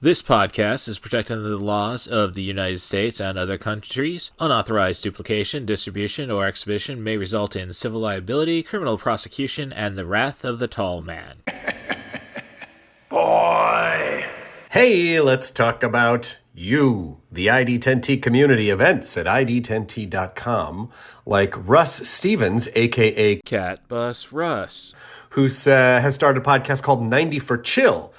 This podcast is protected under the laws of the United States and other countries. Unauthorized duplication, distribution, or exhibition may result in civil liability, criminal prosecution, and the wrath of the tall man. Boy! Hey, let's talk about you, the ID10T community events at ID10T.com, like Russ Stevens, a.k.a. Catbus Russ, who has started a podcast called 90ForChill,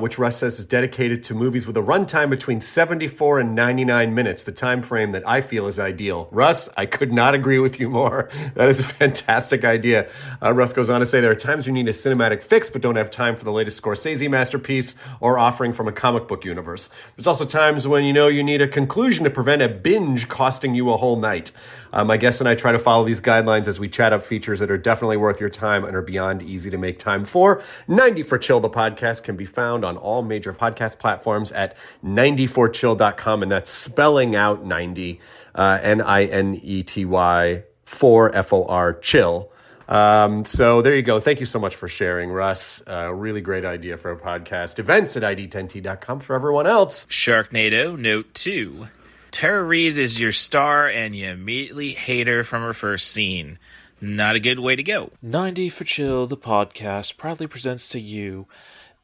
which Russ says is dedicated to movies with a runtime between 74 and 99 minutes, the time frame that I feel is ideal. Russ, I could not agree with you more. That is a fantastic idea. Russ goes on to say there are times you need a cinematic fix but don't have time for the latest Scorsese masterpiece or offering from a comic book universe. There's also times when you need a conclusion to prevent a binge costing you a whole night. My guest and I try to follow these guidelines as we chat up features that are definitely worth your time and are beyond easy to make time for. 90ForChill, the podcast, can be found on all major podcast platforms at 90forchill.com, and that's spelling out 90, Ninety 4 FOR chill. So there you go. Thank you so much for sharing, Russ. Really great idea for a podcast. Events at ID10T.com for everyone else. Sharknado, Note 2. Tara Reid is your star, and you immediately hate her from her first scene. Not a good way to go. 90ForChill, the podcast, proudly presents to you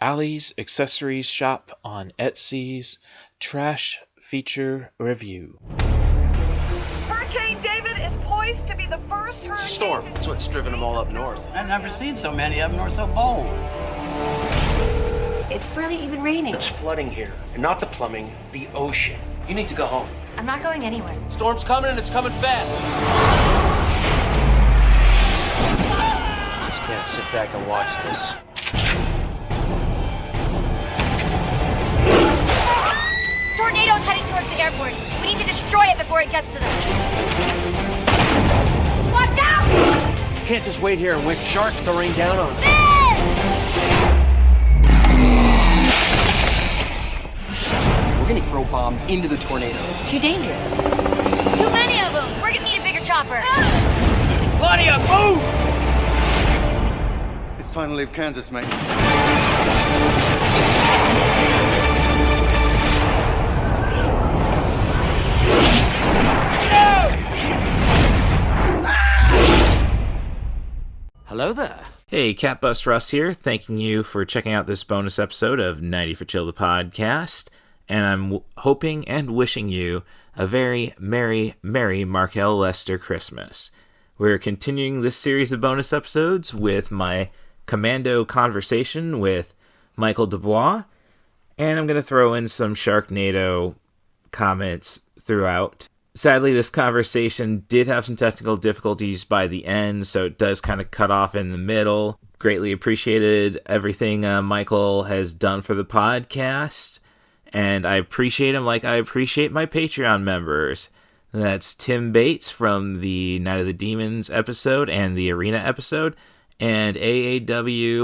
Allie's Accessories Shop on Etsy's Trash Feature Review. Hurricane David is poised to be the first hurricane... It's a storm. That's what's driven them all up north. I've never seen so many of them nor so bold. It's barely even raining. It's flooding here, and not the plumbing, the ocean. You need to go home. I'm not going anywhere. Storm's coming and it's coming fast. Just can't sit back and watch this. Tornado's heading towards the airport. We need to destroy it before it gets to them. Watch out! You can't just wait here and wait for sharks to rain down on us. We're gonna throw bombs into the tornadoes. It's too dangerous. Too many of them. We're gonna need a bigger chopper. Claudia, move! It's time to leave Kansas, mate. Hello there. Hey, Catbus Russ here, thanking you for checking out this bonus episode of 90ForChill, the podcast. And I'm hoping and wishing you a very merry Markel Lester Christmas. We're continuing this series of bonus episodes with my Commando conversation with Michael Dubois, and I'm going to throw in some Sharknado comments throughout. Sadly, this conversation did have some technical difficulties by the end, so it does kind of cut off in the middle. Greatly appreciated everything Michael has done for the podcast. And I appreciate him like I appreciate my Patreon members. That's Tim Bates from the Night of the Demons episode and the Arena episode, and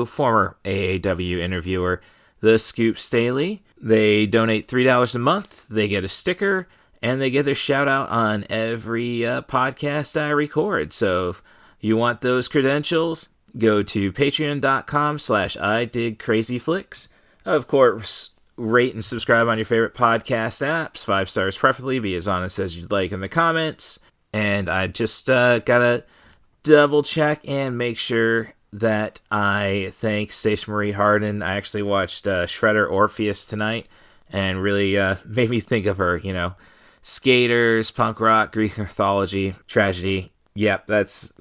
former AAW interviewer, The Scoop Staley. They donate $3 a month, they get a sticker, and they get their shout out on every podcast I record. So if you want those credentials, go to patreon.com/IDigCrazyFlicks. Of course, rate and subscribe on your favorite podcast apps. 5 stars preferably. Be as honest as you'd like in the comments. And I just gotta double check and make sure that I thank Sage Marie Harden. I actually watched Shredder Orpheus tonight and really made me think of her, skaters, punk rock, Greek mythology, tragedy. Yep, that's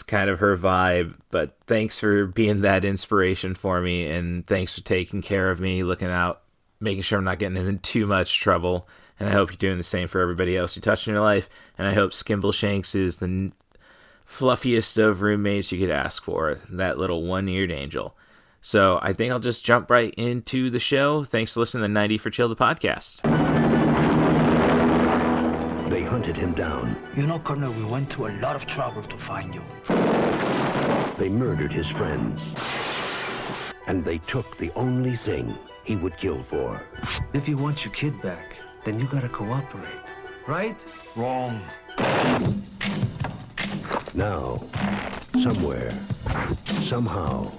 kind of her vibe, but thanks for being that inspiration for me, and thanks for taking care of me, looking out, making sure I'm not getting in too much trouble, and I hope you're doing the same for everybody else you touch in your life, and I hope Skimbleshanks is the fluffiest of roommates you could ask for, that little one-eared angel. So I think I'll just jump right into the show. Thanks for listening to 90ForChill, the podcast. They hunted him down. Colonel, we went to a lot of trouble to find you. They murdered his friends. And they took the only thing he would kill for. If you want your kid back, then you gotta cooperate. Right? Wrong. Now, somewhere, somehow,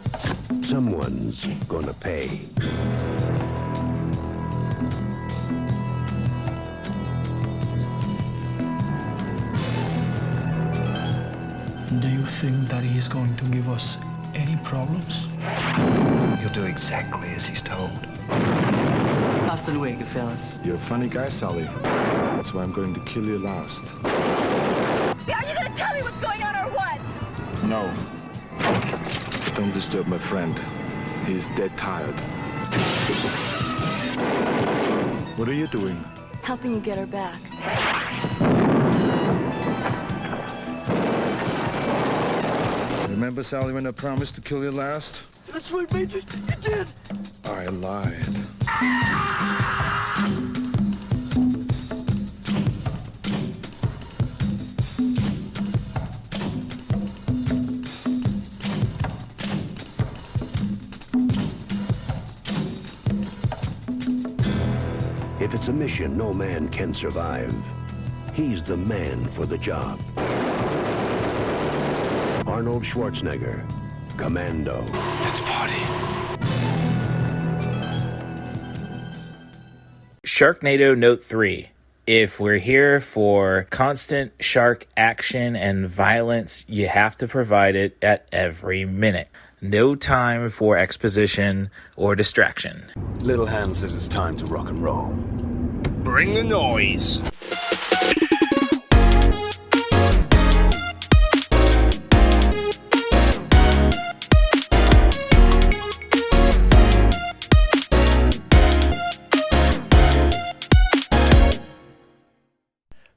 someone's gonna pay. think that he's going to give us any problems? He'll do exactly as he's told. Hasta luego, fellas. You're a funny guy, Sully. That's why I'm going to kill you last. Are you gonna tell me what's going on or what? No. Don't disturb my friend. He's dead tired. What are you doing? Helping you get her back. Remember, Sally, when I promised to kill you last? That's right, Major. You did. I lied. If it's a mission no man can survive, he's the man for the job. Arnold Schwarzenegger, Commando. Let's party. Sharknado Note 3. If we're here for constant shark action and violence, you have to provide it at every minute. No time for exposition or distraction. Little Hand says it's time to rock and roll. Bring the noise.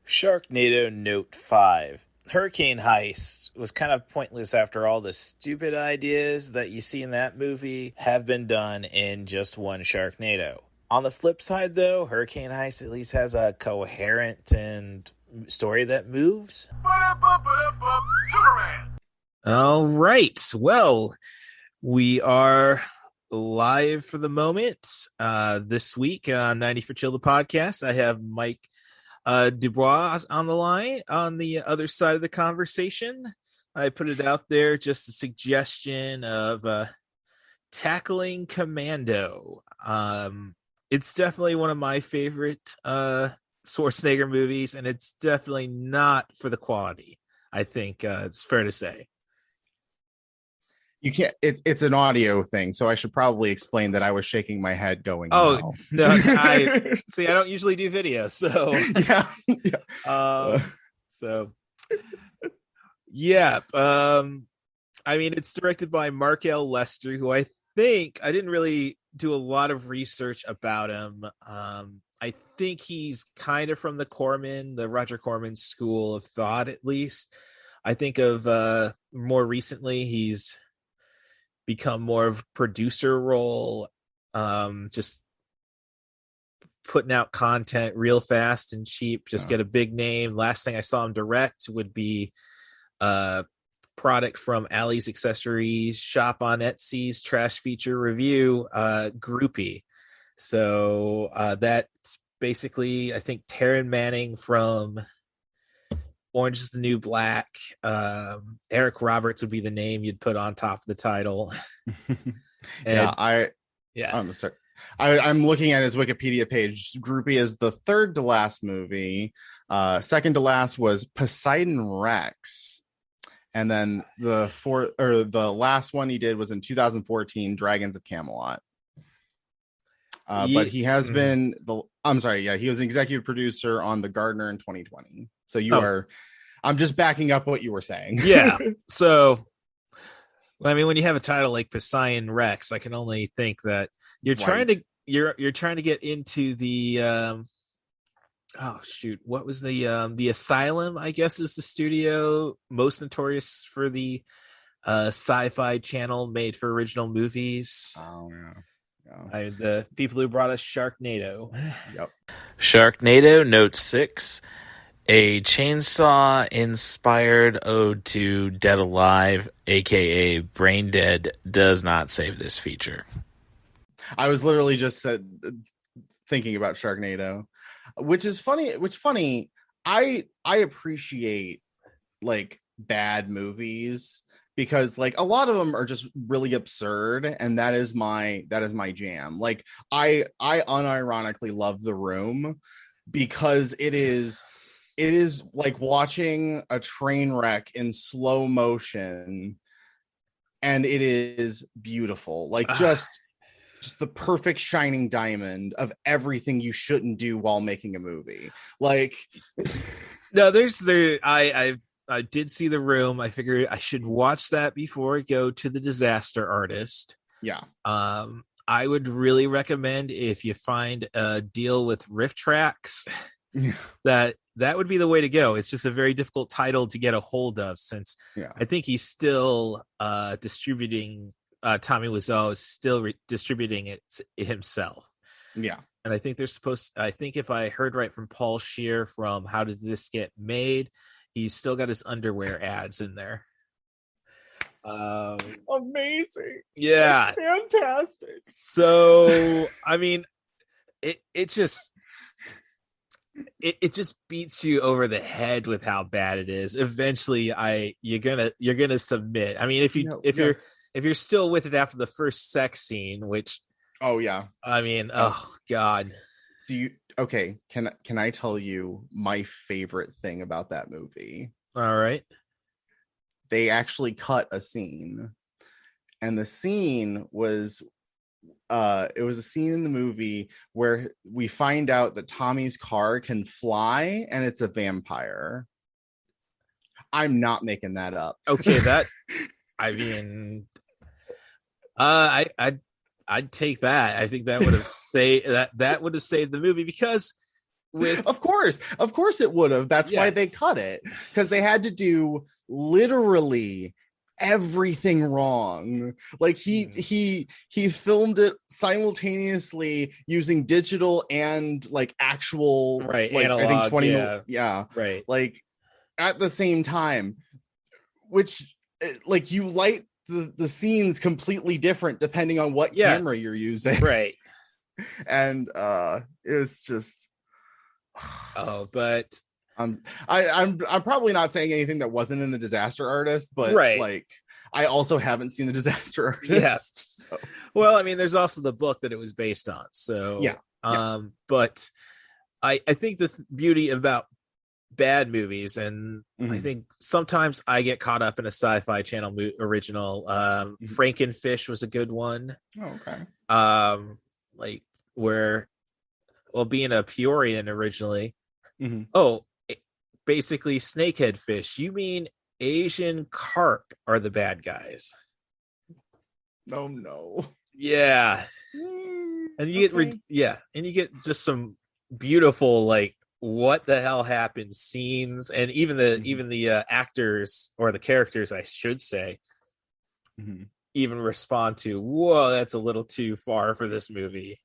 Sharknado Note 5. Hurricane Heist was kind of pointless after all the stupid ideas that you see in that movie have been done in just one Sharknado. On the flip side, though, Hurricane Heist at least has a coherent and story that moves. Superman! All right. Well, we are live for the moment. This week on 90 4Chill the podcast, I have Mike Dubois on the line on the other side of the conversation. I put it out there, just a suggestion of tackling Commando. It's definitely one of my favorite Schwarzenegger movies, and it's definitely not for the quality. I think it's fair to say. You can't. It's an audio thing, so I should probably explain that I was shaking my head, going, "Oh no!" I see. I don't usually do video, so yeah. So yeah. I mean, it's directed by Mark L. Lester, who I think I didn't really do a lot of research about him. I think he's kind of from the Roger Corman school of thought, at least. I think of more recently, he's become more of a producer role, just putting out content real fast and cheap, just get a big name. Last thing I saw him direct would be product from Ali's Accessories shop on Etsy's trash feature review, Groupie. So that's basically, I think, Taryn Manning from Orange is the New Black. Eric Roberts would be the name you'd put on top of the title. I'm sorry. I'm looking at his Wikipedia page. Groupie is the third to last movie. Second to last was Poseidon Rex. And then the last one he did was in 2014, Dragons of Camelot. But he has been he was an executive producer on The Gardener in 2020. So I'm just backing up what you were saying. Yeah. So, I mean, when you have a title like Poseidon Rex, I can only think that you're trying to get into the what was the Asylum, I guess, is the studio most notorious for the sci-fi channel made for original movies. Oh yeah. The people who brought us Sharknado. Yep. Sharknado Note 6. A chainsaw-inspired ode to Dead Alive, a.k.a. Brain Dead, does not save this feature. I was literally just thinking about Sharknado, which is funny. I appreciate like bad movies because like a lot of them are just really absurd, and that is my jam. Like I unironically love The Room because it is it is like watching a train wreck in slow motion, and it is beautiful. Like just the perfect shining diamond of everything you shouldn't do while making a movie. Like, no, I did see The Room. I figured I should watch that before I go to The Disaster Artist. Yeah. I would really recommend, if you find a deal with Riff Tracks, that would be the way to go. It's just a very difficult title to get a hold of, since I think he's still distributing. Tommy Wiseau is still distributing it himself. Yeah. And I think I think if I heard right from Paul Scheer from How Did This Get Made, he's still got his underwear ads in there. Amazing. Yeah. That's fantastic. So, I mean, it just beats you over the head with how bad it is. Eventually you're gonna submit. I mean, if you're still with it after the first sex scene, which, oh yeah, I mean, oh God. Can I tell you my favorite thing about that movie? All right. They actually cut a scene, and the scene was it was a scene in the movie where we find out that Tommy's car can fly, and it's a vampire. I'm not making that up. Okay, that I mean, I'd take that. I think that would have that would have saved the movie, because of course it would have. That's why they cut it, because they had to do literally everything wrong. Like he filmed it simultaneously using digital and like actual, right, like analog, I think 20 right, like at the same time, which like you light the scenes completely different depending on what camera you're using, right? And it was just but I'm probably not saying anything that wasn't in The Disaster Artist, but like I also haven't seen The Disaster Artist. Yeah. So. Well, I mean, there's also the book that it was based on. So but I think the beauty about bad movies, and I think sometimes I get caught up in a Sci-Fi Channel original. Frankenfish was a good one. Oh, okay. Like where, well, being a Peorian originally. Basically snakehead fish. You mean Asian carp are the bad guys? Oh no. Yeah. And you get and you get just some beautiful, like, what the hell happened scenes, and even the actors, or the characters I should say, even respond to, whoa, that's a little too far for this movie.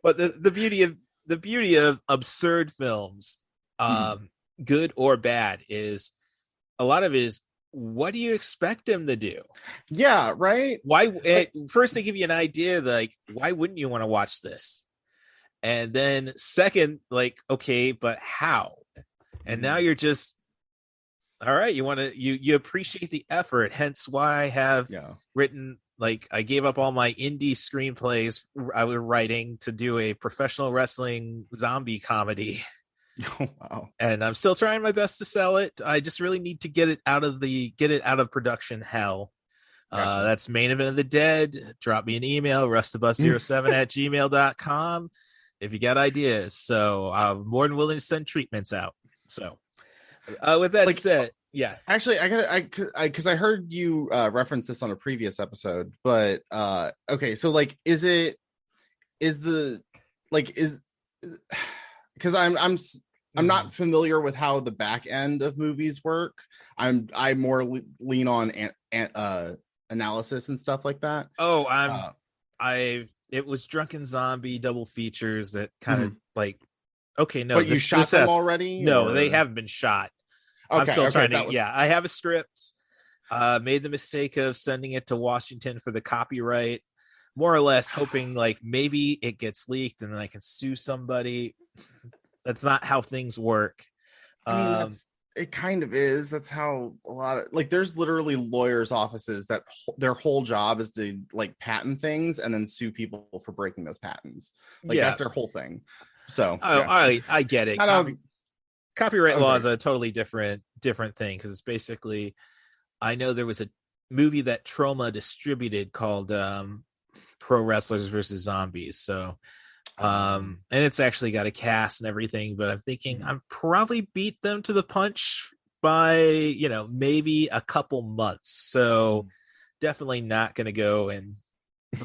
But the beauty of absurd films, good or bad, is a lot of it is, what do you expect them to do? Yeah, right. Why? First, they give you an idea, like, why wouldn't you want to watch this? And then second, like, okay, but how? And now you're just, all right, you appreciate the effort. Hence why I have written, like, I gave up all my indie screenplays I was writing to do a professional wrestling zombie comedy. Oh, wow. And I'm still trying my best to sell it. I just really need to get it out of production hell. Gotcha. That's Main Event of the Dead. Drop me an email, rustthebus07@gmail.com if you got ideas. So I'm more than willing to send treatments out. So with that said, yeah. Actually, because I heard you reference this on a previous episode, but okay, so like, because I'm not familiar with how the back end of movies work. I more lean on analysis and stuff like that. It was Drunken Zombie double features that kind of like, okay, no, but you shot them already? No, they haven't been shot. Okay, I'm still trying to. Yeah, I have a script. Made the mistake of sending it to Washington for the copyright, more or less hoping like maybe it gets leaked and then I can sue somebody. That's not how things work. I mean, it kind of is. That's how a lot of, like, there's literally lawyers' offices that their whole job is to like patent things and then sue people for breaking those patents. Like, that's their whole thing. So I get it. copyright law is a totally different thing, because it's basically, I know there was a movie that Troma distributed called Pro Wrestlers versus Zombies. So, and it's actually got a cast and everything, but I'm thinking I'm probably beat them to the punch by, maybe a couple months. So definitely not going to go and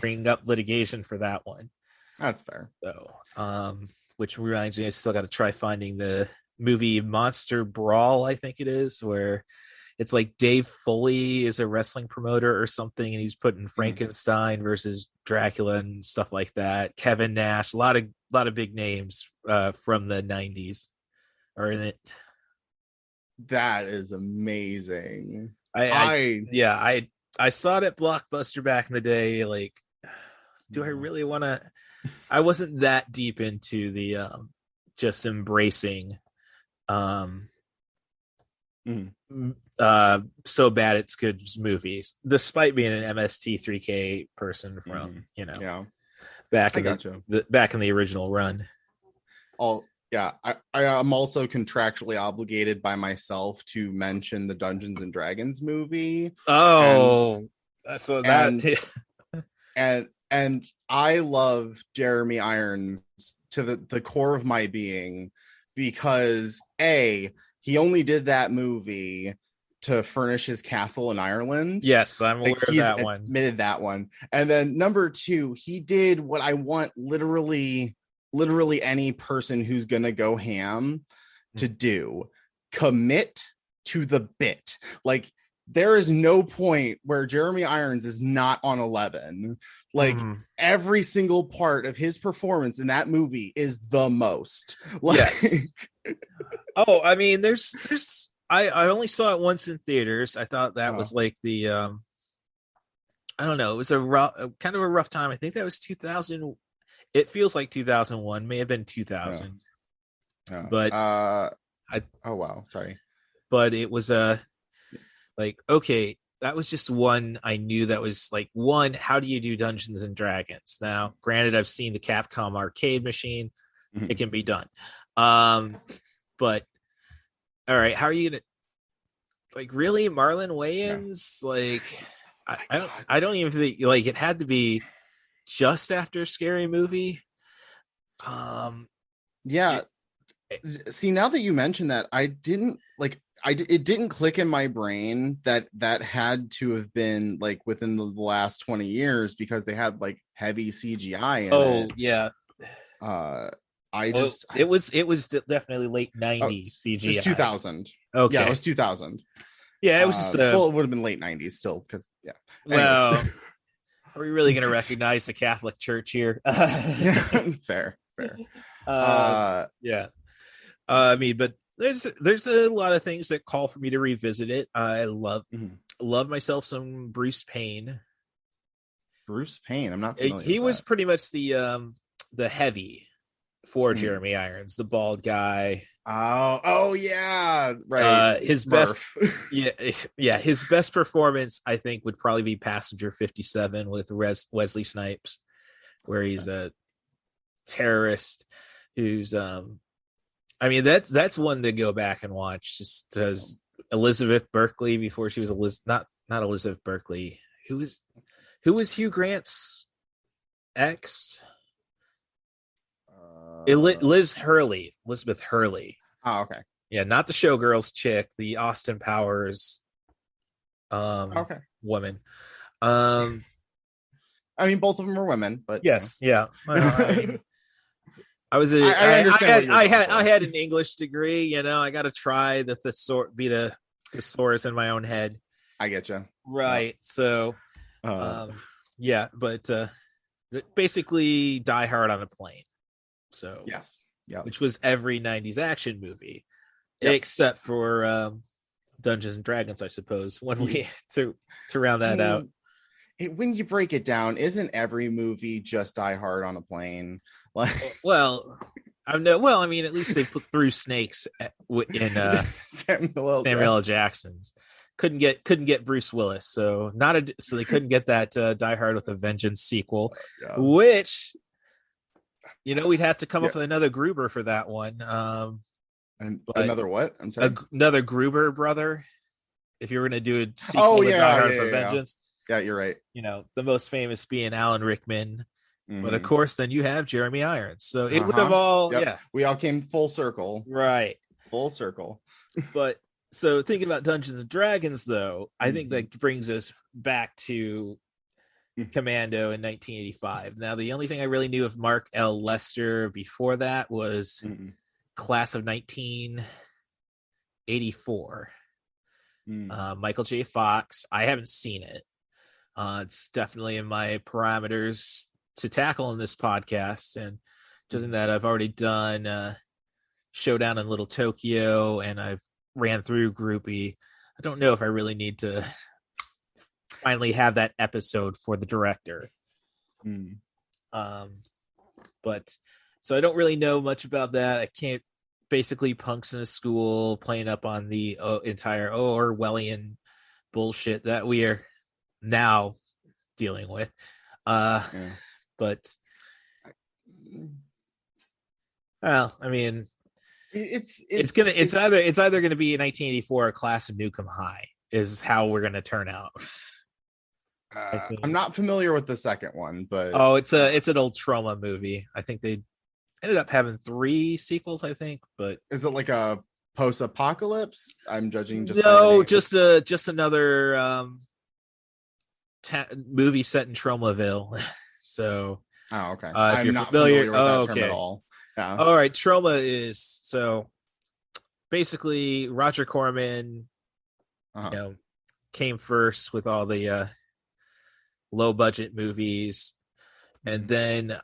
bring up litigation for that one. That's fair. So, which reminds me, I still got to try finding the movie Monster Brawl, I think it is, where it's like Dave Foley is a wrestling promoter or something, and he's putting Frankenstein versus Dracula and stuff like that. Kevin Nash, a lot of big names from the 90s are in it. That is amazing. I saw it at Blockbuster back in the day. Like, do I really want to? I wasn't that deep into the just embracing so bad it's good movies, despite being an MST3K person from back in the original run. I am also contractually obligated by myself to mention the Dungeons and Dragons movie. And I love Jeremy Irons to the core of my being, because he only did that movie to furnish his castle in Ireland. Yes, I'm aware of that one. Admitted that one. And then number 2, he did what I want literally any person who's gonna go ham to do: commit to the bit. Like, there is no point where Jeremy Irons is not on 11. Like, every single part of his performance in that movie is the most. Like, yes. Oh, I mean, there's I only saw it once in theaters. I thought that was like the I don't know, it was kind of a rough time. I think that was 2000. It feels like 2001, may have been 2000. But oh wow, sorry. But it was like, okay, that was just one I knew that was like, one, how do you do Dungeons and Dragons? Now, granted, I've seen the Capcom arcade machine. It can be done. But all right, how are you gonna, like, really, Marlon Wayans? Like, I don't even think, like, it had to be just after Scary Movie. See, now that you mention that, it didn't click in my brain that had to have been like within the last 20 years, because they had like heavy CGI in it. Yeah. It was definitely late 90s CGI. It was 2000. Okay. Yeah, it was 2000. Yeah, it was just well, it would have been late 90s still, because well, are we really going to recognize the Catholic Church here? Fair. Yeah. I mean, but there's a lot of things that call for me to revisit it. I love myself some Bruce Payne. Bruce Payne, I'm not familiar. He was pretty much the heavy for Jeremy Irons, the bald guy. Oh yeah, right. His best, his best performance, I think, would probably be Passenger 57 with Wesley Snipes, where he's a terrorist who's I mean, that's one to go back and watch, just because Elizabeth Berkley, before she was not Elizabeth Berkley, who was Hugh Grant's ex? Elizabeth Hurley. Oh, okay. Yeah, not the Showgirls chick, the Austin Powers woman. I mean, both of them are women, but yes, yeah. I had an English degree, I got to try the thesaurus in my own head. I get you. Right. So, yeah, but basically Die Hard on a Plane. So, yes. Yeah. Which was every 90s action movie, except for Dungeons and Dragons, I suppose, when we to round that out. When you break it down, isn't every movie just Die Hard on a Plane? Like, I mean, at least they put through snakes in Samuel L. Jackson's. Couldn't get Bruce Willis, so they couldn't get that Die Hard with a Vengeance sequel, which we'd have to come up with another Gruber for that one. And But another what? I'm sorry. Another Gruber brother. If you were going to do a sequel to Die Hard for Vengeance. Yeah, you're right. You know, the most famous being Alan Rickman. But of course, then you have Jeremy Irons. So it would have all, We all came full circle. Right. Full circle. But so thinking about Dungeons and Dragons, though, I think that brings us back to Commando in 1985. Now, the only thing I really knew of Mark L. Lester before that was Class of 1984. Michael J. Fox. I haven't seen it. It's definitely in my parameters to tackle in this podcast. And doing that, I've already done Showdown in Little Tokyo, and I've ran through Groupie. I don't know if I really need to finally have that episode for the director. But so I don't really know much about that. I can't. Basically punks in a school playing up on the entire Orwellian bullshit that we are now dealing with. But well, I mean, it's either going to be 1984 or Class of Newcomb High is how we're going to turn out. I'm not familiar with the second one, but it's an old Trauma movie. I think they ended up having 3 sequels, I think. But is it like a post-apocalypse? I'm judging just just another movie set in Traumaville. So okay. I'm not familiar with that term at all. Yeah. All right. Trauma is so basically Roger Corman came first with all the low budget movies, and then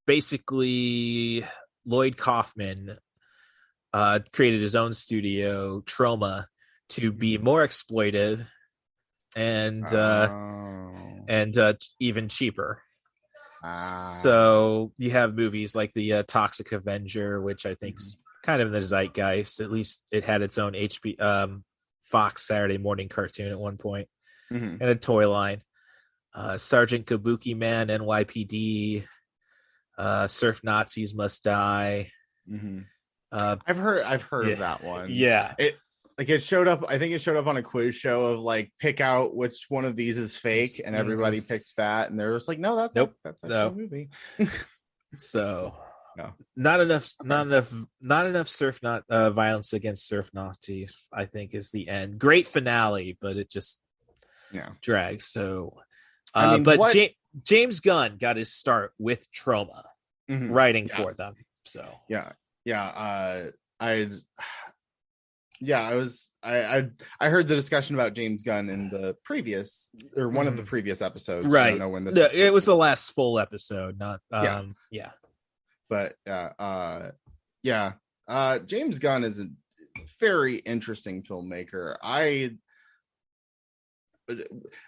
basically Lloyd Kaufman created his own studio, Troma, to be more exploitive and even cheaper. So you have movies like the Toxic Avenger, which I think's kind of in the zeitgeist. At least it had its own Fox Saturday morning cartoon at one point, and a toy line. Sergeant Kabuki Man, NYPD. Surf Nazis Must Die. I've heard of that one. Yeah, it showed up. I think it showed up on a quiz show of like pick out which one of these is fake, and everybody picked that, and they're just like, no, that's that's actually a movie. So not enough violence against surf Nazis, I think, is the end. Great finale, but it just drags. So James Gunn got his start with Troma, writing for them. So I heard the discussion about James Gunn in the previous or one of the previous episodes. Right. I don't know when this. It was the last full episode. Not. But James Gunn is a very interesting filmmaker.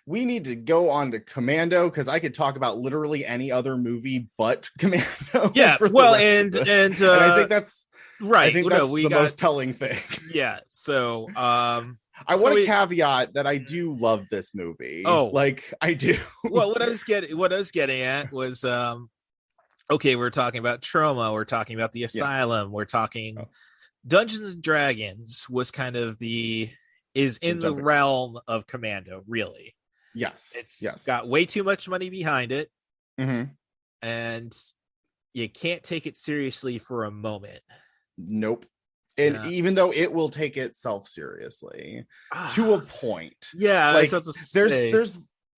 We need to go on to Commando because I could talk about literally any other movie but Commando. Yeah, well, and I think that's right. I think that's the most telling thing. Yeah. So I want to caveat that I do love this movie. Oh, like I do. Well, what I was getting at was okay, we're talking about Trauma, we're talking about the Asylum, we're talking Dungeons and Dragons was kind of is in the realm of Commando, really. It's got way too much money behind it, Mm-hmm. and you can't take it seriously for a moment. Nope. And even though it will take itself seriously to a point. Yeah, like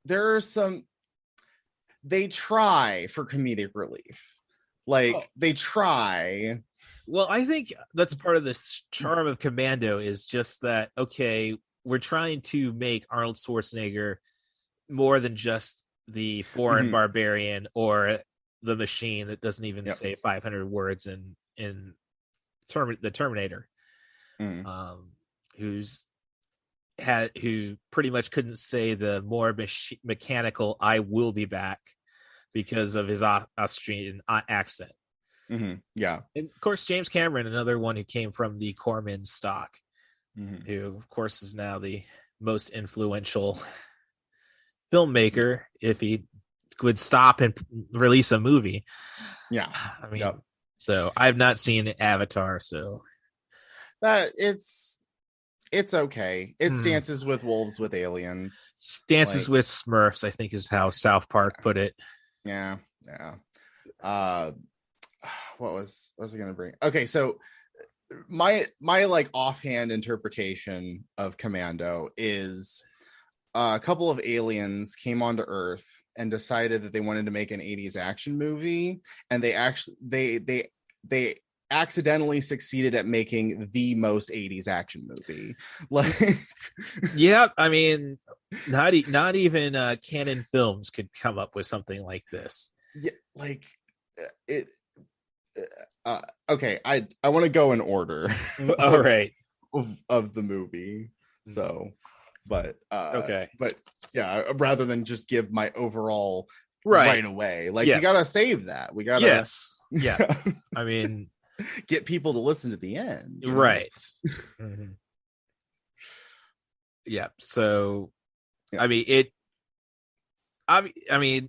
there are some, they try for comedic relief. Like they try. Well, I think that's part of the charm of Commando is just that, okay, we're trying to make Arnold Schwarzenegger more than just the foreign barbarian or the machine that doesn't even say 500 words in the Terminator, who pretty much couldn't say the more mechanical "I will be back" because of his Austrian accent. Yeah, and of course James Cameron, another one who came from the Corman stock, who of course is now the most influential filmmaker if he would stop and release a movie. Yeah, I mean, So I've not seen Avatar, so that it's okay. It's Dances with Wolves with aliens. Dances with Smurfs, I think, is how South Park put it. Yeah. What was I gonna bring? Okay, so my like offhand interpretation of Commando is a couple of aliens came onto Earth and decided that they wanted to make an 80s action movie, and they accidentally succeeded at making the most 80s action movie. Like, yeah, I mean, not even Canon Films could come up with something like this. Yeah, like it. Okay, I want to go in order. All right, of the movie. So, but okay, but yeah, rather than just give my overall right away, like we gotta save that. We gotta yeah. I mean, get people to listen to the end, right? Mm-hmm. Yeah. So, yeah. I mean,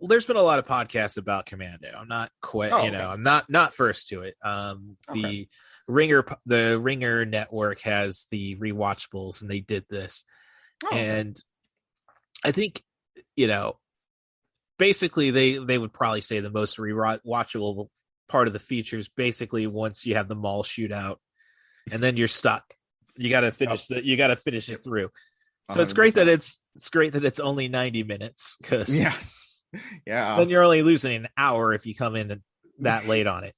there's been a lot of podcasts about Commando. I'm not quite, I'm not first to it. The Ringer Network has the rewatchables, and they did this, and I think, basically they would probably say the most rewatchable part of the features basically once you have the mall shootout, and then you're stuck. You got to finish it through. So 100%. It's great that it's only 90 minutes, because yes. Yeah. Then you're only losing an hour if you come in that late on it.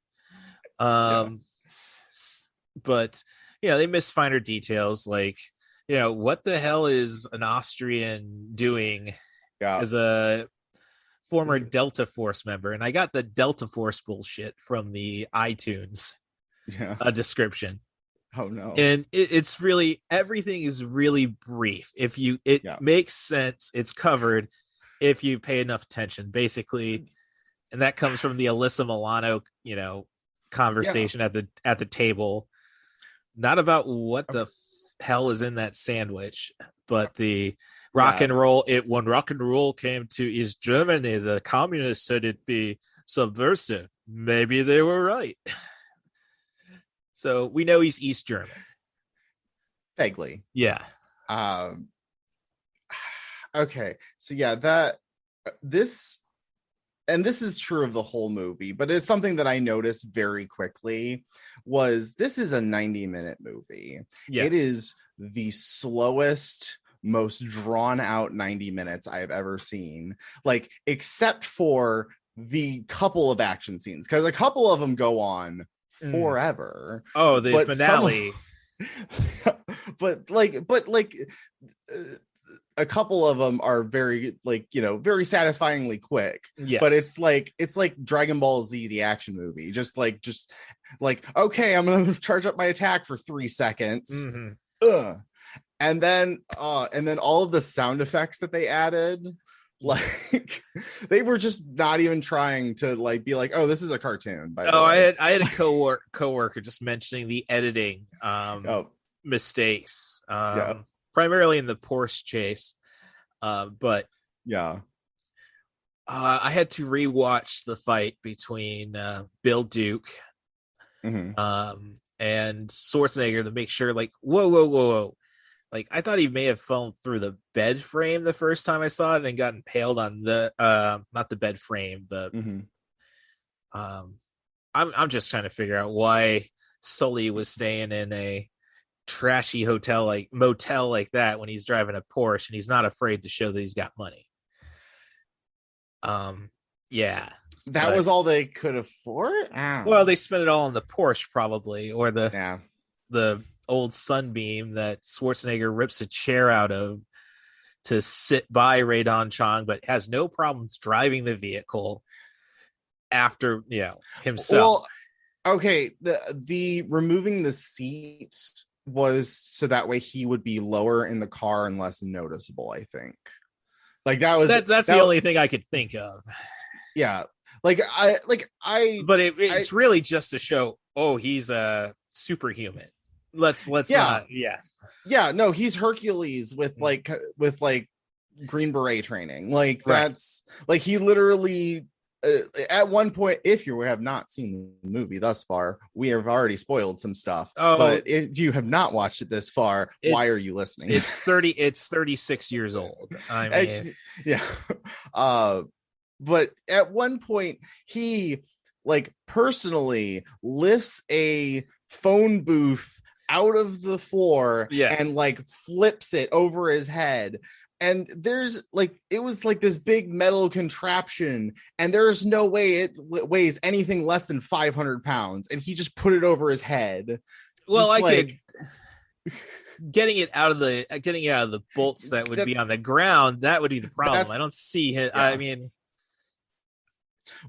But they miss finer details, like, what the hell is an Austrian doing as a former Delta Force member? And I got the Delta Force bullshit from the iTunes description. Oh no. And it's really, everything is really brief. Makes sense. It's covered if you pay enough attention, basically. And that comes from the Alyssa Milano, conversation at the table, not about what the hell is in that sandwich, but the rock and roll. When rock and roll came to East Germany, the communists said it'd be subversive. Maybe they were right. So we know he's East German. Vaguely. Yeah. Okay, so this is true of the whole movie, but it's something that I noticed very quickly was this is a 90-minute movie. Yes. It is the slowest, most drawn out 90 minutes I've ever seen, like, except for the couple of action scenes, because a couple of them go on forever. Oh, the finale. But a couple of them are very, very satisfyingly quick. Yes. But it's like Dragon Ball Z, the action movie. Just like, okay, I'm gonna charge up my attack for 3 seconds. Mm-hmm. And then all of the sound effects that they added, like, they were just not even trying to be like, oh, this is a cartoon. I had a coworker just mentioning the editing mistakes. Primarily in the Porsche chase, but I had to rewatch the fight between Bill Duke and Schwarzenegger to make sure, like, whoa, like, I thought he may have fallen through the bed frame the first time I saw it and got impaled on the not the bed frame, but I'm just trying to figure out why Sully was staying in a trashy motel like that when he's driving a Porsche and he's not afraid to show that he's got money. That was all they could afford. Well, they spent it all on the Porsche probably, or the old Sunbeam that Schwarzenegger rips a chair out of to sit by Radon Chong, but has no problems driving the vehicle after himself. Well, okay, the removing the seat was so that way he would be lower in the car and less noticeable, I think. Like, that's the only thing I could think of. Yeah. But it's really just to show, he's a superhuman. Let's not. Yeah, no, he's Hercules with Green Beret training. Like, that's like, he literally at one point, if you have not seen the movie thus far, we have already spoiled some stuff. Oh, but if you have not watched it this far, why are you listening? It's 36 years old. I mean, yeah. But at one point, he like personally lifts a phone booth out of the floor and like flips it over his head. And there's like, it was like this big metal contraption, and there's no way it weighs anything less than 500 pounds. And he just put it over his head. Well, getting it out of the bolts that would be on the ground, that would be the problem. I don't see it. Yeah. I mean,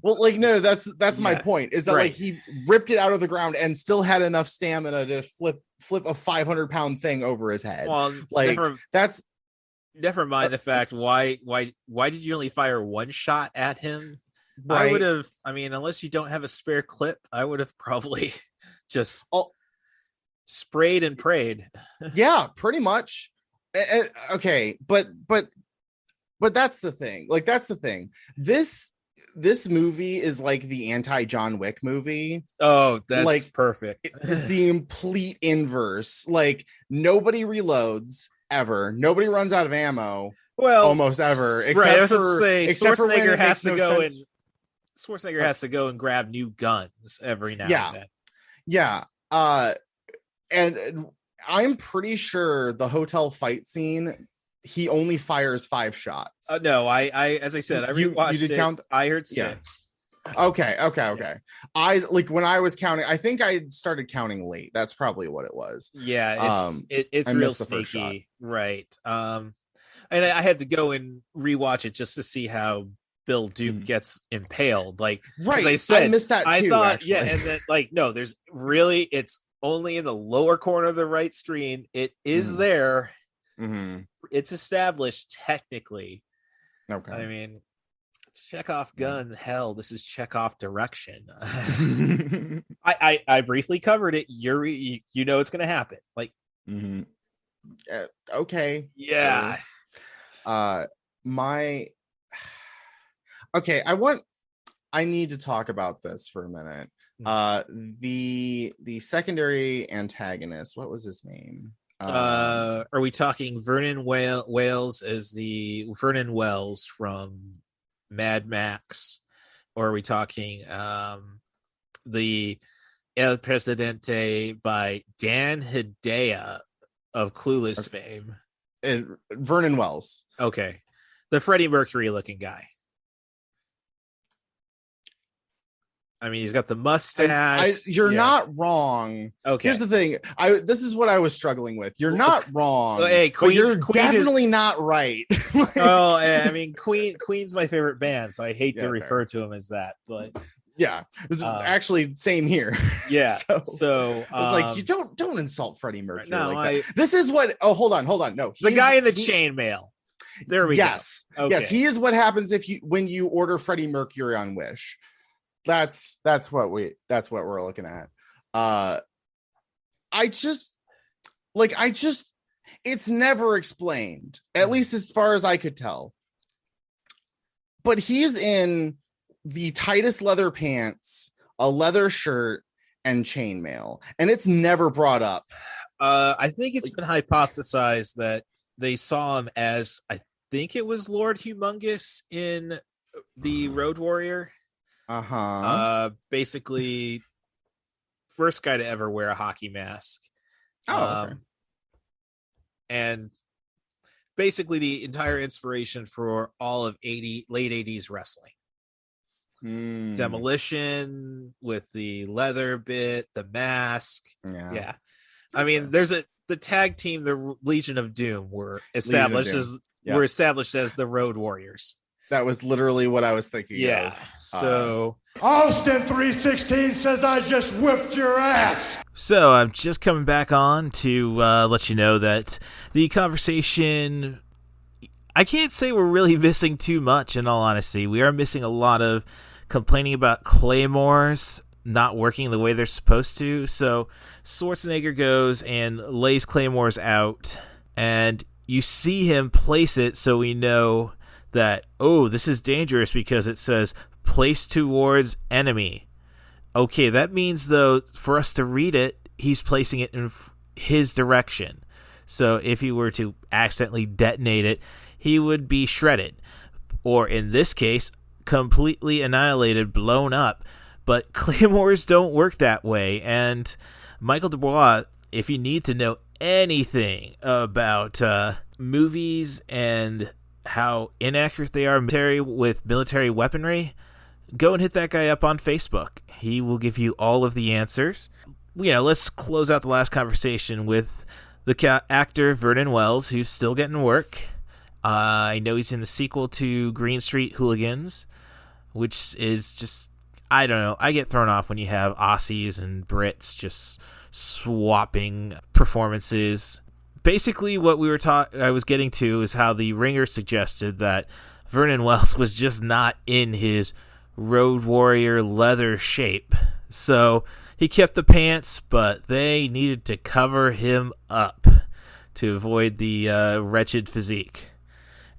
well, like, no, that's my point, is that like he ripped it out of the ground and still had enough stamina to flip a 500-pound thing over his head. Well, like never mind the fact why did you only fire one shot at him? Right. I would have, I mean, unless you don't have a spare clip, I would have probably just sprayed and prayed. Yeah, pretty much. Okay, but that's the thing. Like, that's the thing. This movie is like the anti-John Wick movie. Oh, that's like perfect. It's the complete inverse. Like, nobody reloads ever. Nobody runs out of ammo. Well, almost ever. Except right, I was for say, Schwarzenegger has to go and Schwarzenegger has to go and grab new guns every now and then. Yeah. And I'm pretty sure the hotel fight scene, he only fires 5 shots. No, I as I said, I rewatched you did it. Count? I heard 6. Okay. I like, when I was counting, I think I started counting late. That's probably what it was. Yeah, it's real sneaky, right? And I had to go and rewatch it just to see how Bill Duke gets impaled. Like, right, as I said, I missed that too. I thought, actually. and then like, no, there's really, it's only in the lower corner of the right screen. It is there. Mm-hmm. It's established technically. Okay. I mean, Chekhov gun, hell, this is Chekhov direction. I briefly covered it. You know it's gonna happen. Like, okay, yeah. Okay, I need to talk about this for a minute. The secondary antagonist, what was his name? Are we talking Vernon Wales as the Vernon Wells from Mad Max, or are we talking the El Presidente by Dan Hedaya of Clueless fame? Vernon Wells. Okay, the Freddie Mercury looking guy. I mean, he's got the mustache. You're not wrong. Okay. Here's the thing. This is what I was struggling with. You're not wrong. Well, hey, Queen, you're definitely not right. Oh, I mean, Queen's my favorite band, so I hate to refer to him as that. But yeah, it's actually same here. Yeah. so it's like, you don't insult Freddie Mercury. No, like that. This is what. Oh, hold on. No, the guy in the chainmail. There we go. Okay. Yes, he is what happens when you order Freddie Mercury on Wish. That's what we're looking at. It's never explained, at least as far as I could tell. But he's in the tightest leather pants, a leather shirt, and chainmail, and it's never brought up. I think it's been hypothesized that they saw him as, I think it was Lord Humongous in the Road Warrior. Basically, first guy to ever wear a hockey mask. Okay. And basically the entire inspiration for all of late 80s wrestling. Demolition with the leather bit, the mask. Yeah. I mean, there's the tag team, the Legion of Doom, were established as the Road Warriors. That was literally what I was thinking. Yeah. Of. So Austin 316 says I just whipped your ass. So I'm just coming back on to let you know that the conversation, I can't say we're really missing too much, in all honesty. We are missing a lot of complaining about claymores not working the way they're supposed to. So Schwarzenegger goes and lays claymores out, and you see him place it, so we know that, oh, this is dangerous because it says place towards enemy. Okay, that means, though, for us to read it, he's placing it in his direction. So if he were to accidentally detonate it, he would be shredded. Or in this case, completely annihilated, blown up. But claymores don't work that way. And Michael Dubois, if you need to know anything about movies and how inaccurate they are with military weaponry, go and hit that guy up on Facebook. He will give you all of the answers. Let's close out the last conversation with the actor Vernon Wells, who's still getting work. I know he's in the sequel to Green Street Hooligans, which is just, I don't know. I get thrown off when you have Aussies and Brits just swapping performances. Basically, what I was getting to is how the Ringer suggested that Vernon Wells was just not in his Road Warrior leather shape. So he kept the pants, but they needed to cover him up to avoid the wretched physique.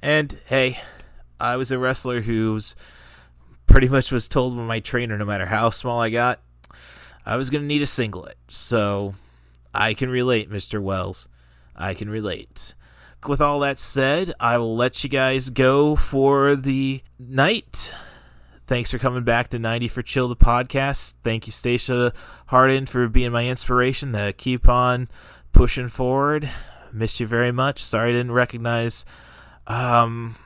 And hey, I was a wrestler who's pretty much was told by my trainer, no matter how small I got, I was going to need a singlet. So I can relate, Mr. Wells. I can relate. With all that said, I will let you guys go for the night. Thanks for coming back to 90 for Chill, the podcast. Thank you, Stacia Hardin, for being my inspiration to keep on pushing forward. Miss you very much. Sorry I didn't recognize on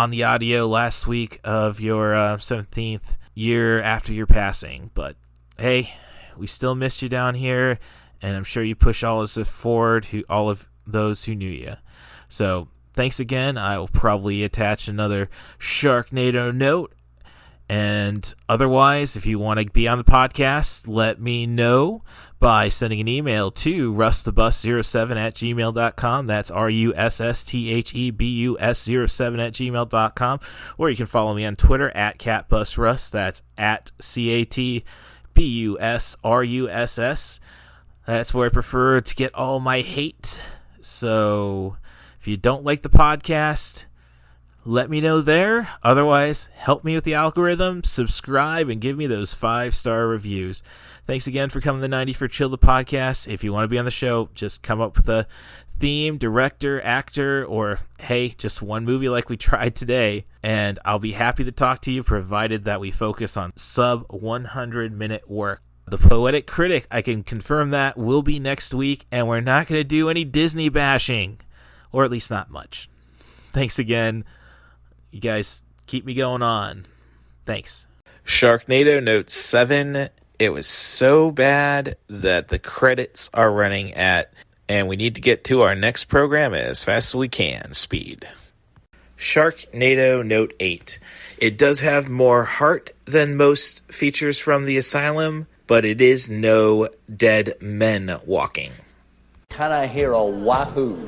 the audio last week of your 17th year after your passing. But hey, we still miss you down here, and I'm sure you push all of us forward, all of those who knew you. So thanks again. I will probably attach another Sharknado note. And otherwise, if you want to be on the podcast, let me know by sending an email to rustthebus07@gmail.com. That's RUSSTHEBUS07@gmail.com. Or you can follow me on Twitter at CatBusRuss. That's at CATBUSRUSS. That's where I prefer to get all my hate. So if you don't like the podcast, let me know there. Otherwise, help me with the algorithm, subscribe, and give me those 5-star reviews. Thanks again for coming to 90 for Chill, the podcast. If you want to be on the show, just come up with a theme, director, actor, or hey, just one movie like we tried today, and I'll be happy to talk to you, provided that we focus on sub 100-minute work. The Poetic Critic, I can confirm that, will be next week, and we're not going to do any Disney bashing, or at least not much. Thanks again. You guys keep me going on. Thanks. Sharknado Note 7. It was so bad that the credits are running at, and we need to get to our next program as fast as we can, speed. Sharknado Note 8. It does have more heart than most features from the Asylum, but it is no dead men walking. Can I hear a wahoo?